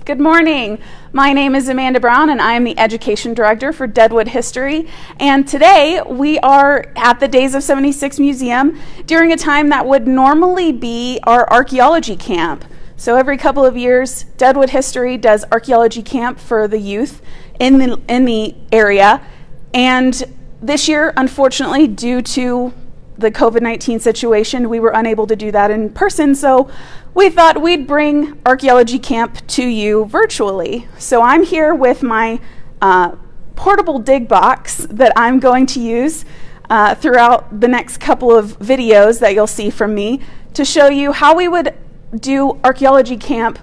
Good morning. My name is Amanda Brown and I am the Education Director for Deadwood History. And today we are at the Days of 76 Museum during a time that would normally be our archaeology camp. So every couple of years, Deadwood History does archaeology camp for the youth in the area. And this year, unfortunately, due to the COVID-19 situation, we were unable to do that in person, so we thought we'd bring archaeology camp to you virtually. So I'm here with my portable dig box that I'm going to use throughout the next couple of videos that you'll see from me to show you how we would do archaeology camp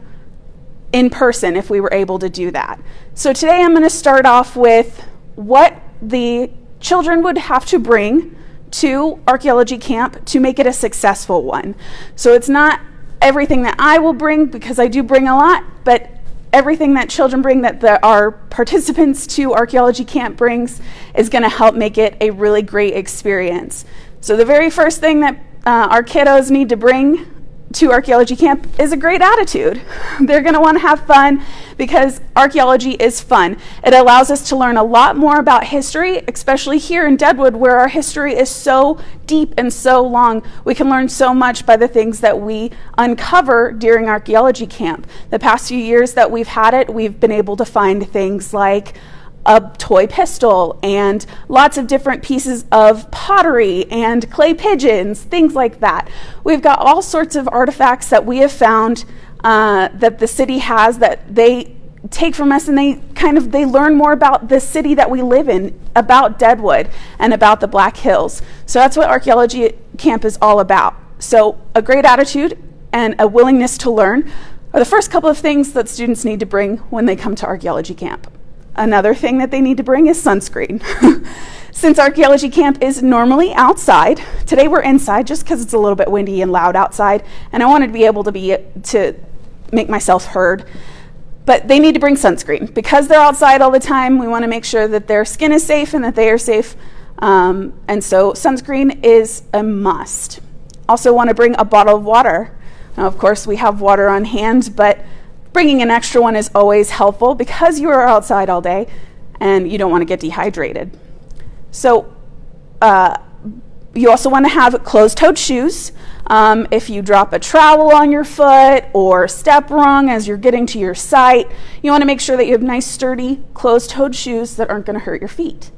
in person if we were able to do that. So today I'm going to start off with what the children would have to bring to archaeology camp to make it a successful one. So it's not everything that I will bring, because I do bring a lot, but everything that children bring, that our participants to archaeology camp brings, is going to help make it a really great experience. So the very first thing that our kiddos need to bring to archaeology camp is a great attitude. They're going to want to have fun because archaeology is fun. It allows us to learn a lot more about history, especially here in Deadwood where our history is so deep and so long. We can learn so much by the things that we uncover during archaeology camp. The past few years that we've had it, we've been able to find things like a toy pistol and lots of different pieces of pottery and clay pigeons, things like that. We've got all sorts of artifacts that we have found that the city has that they take from us, and they learn more about the city that we live in, about Deadwood and about the Black Hills. So that's what archaeology camp is all about. So a great attitude and a willingness to learn are the first couple of things that students need to bring when they come to archaeology camp. Another thing that they need to bring is sunscreen. Since archaeology camp is normally outside, today we're inside just because it's a little bit windy and loud outside, and I wanted to be able to make myself heard. But they need to bring sunscreen. Because they're outside all the time, we want to make sure that their skin is safe and that they are safe. And so sunscreen is a must. Also want to bring a bottle of water. Now, of course, we have water on hand, but bringing an extra one is always helpful because you are outside all day and you don't want to get dehydrated. So you also want to have closed-toed shoes. If you drop a trowel on your foot or step wrong as you're getting to your site, you want to make sure that you have nice, sturdy, closed-toed shoes that aren't going to hurt your feet.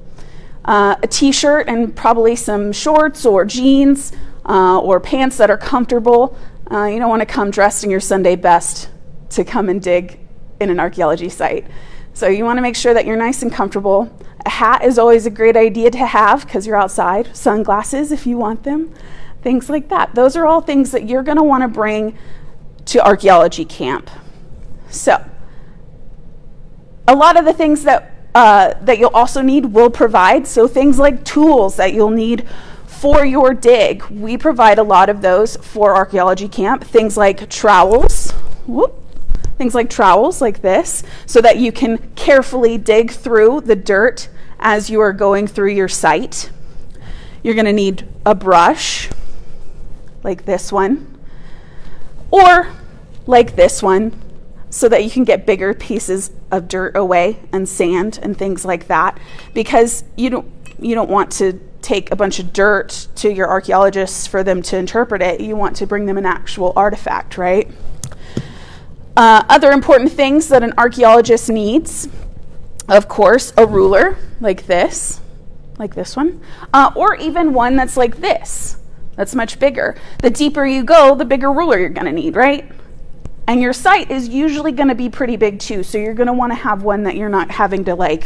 A t-shirt and probably some shorts or jeans or pants that are comfortable. You don't want to come dressed in your Sunday best to come and dig in an archaeology site. So you want to make sure that you're nice and comfortable. A hat is always a great idea to have because you're outside. Sunglasses if you want them. Things like that. Those are all things that you're going to want to bring to archaeology camp. So a lot of the things that you'll also need will provide. So things like tools that you'll need for your dig. We provide a lot of those for archaeology camp. Things like trowels. Things like trowels like this, so that you can carefully dig through the dirt as you are going through your site. You're going to need a brush, like this one, or like this one, so that you can get bigger pieces of dirt away and sand and things like that, because you don't want to take a bunch of dirt to your archaeologists for them to interpret it. You want to bring them an actual artifact, right? Other important things that an archaeologist needs, of course, a ruler like this one, or even one that's like this, that's much bigger. The deeper you go, the bigger ruler you're going to need, right? And your site is usually going to be pretty big too, so you're going to want to have one that you're not having to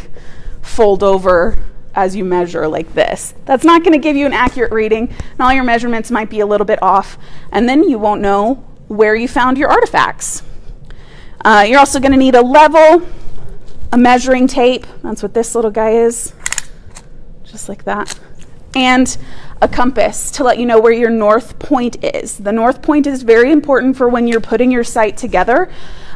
fold over as you measure like this. That's not going to give you an accurate reading, and all your measurements might be a little bit off, and then you won't know where you found your artifacts. You're also going to need a level, a measuring tape, that's what this little guy is, just like that, and a compass to let you know where your north point is. The north point is very important for when you're putting your site together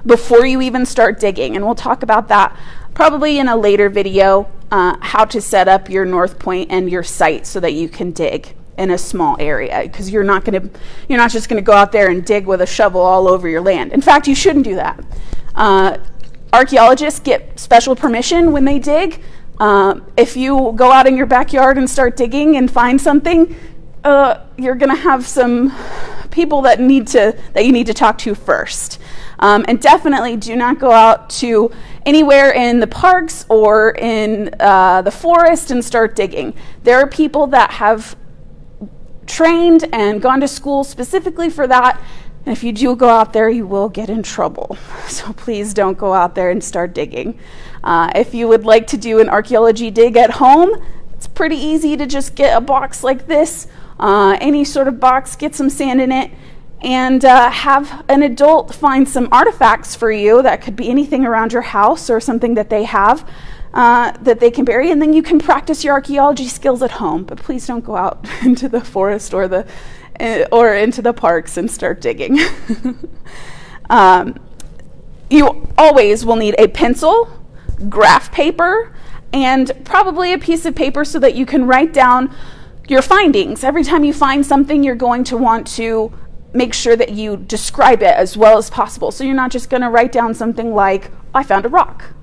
before you even start digging, and we'll talk about that probably in a later video, how to set up your north point and your site so that you can dig in a small area, because you're not just going to go out there and dig with a shovel all over your land. In fact, you shouldn't do that. Archaeologists get special permission when they dig. If you go out in your backyard and start digging and find something, you're going to have some people that you need to talk to first. And definitely do not go out to anywhere in the parks or in the forest and start digging. There are people that have trained and gone to school specifically for that. And if you do go out there, you will get in trouble. So please don't go out there and start digging. If you would like to do an archaeology dig at home, it's pretty easy to just get a box like this, any sort of box, get some sand in it, and have an adult find some artifacts for you. That could be anything around your house or something that they have that they can bury, and then you can practice your archaeology skills at home. But please don't go out into the forest or into the parks and start digging. You always will need a pencil, graph paper, and probably a piece of paper so that you can write down your findings. Every time you find something, you're going to want to make sure that you describe it as well as possible. So you're not just going to write down something like, I found a rock,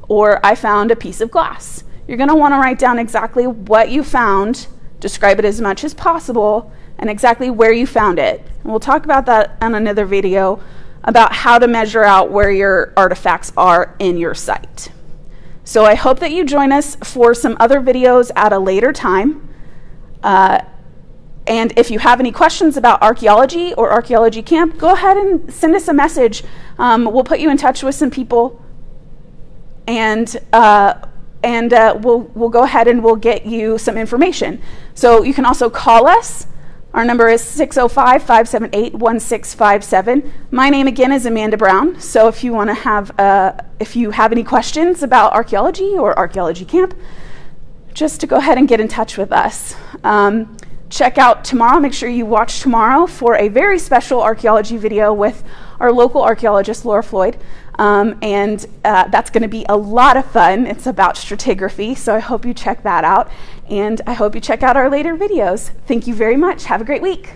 or I found a piece of glass. You're going to want to write down exactly what you found, describe it as much as possible, and exactly where you found it. And we'll talk about that on another video about how to measure out where your artifacts are in your site. So I hope that you join us for some other videos at a later time. And if you have any questions about archaeology or archaeology camp, go ahead and send us a message. We'll put you in touch with some people, and we'll go ahead and we'll get you some information. So you can also call us. Our number is 605-578-1657. My name again is Amanda Brown. So if you want to if you have any questions about archaeology or archaeology camp, just to go ahead and get in touch with us. Check out tomorrow. Make sure you watch tomorrow for a very special archaeology video with our local archaeologist, Laura Floyd. That's going to be a lot of fun. It's about stratigraphy, so I hope you check that out. And I hope you check out our later videos. Thank you very much. Have a great week.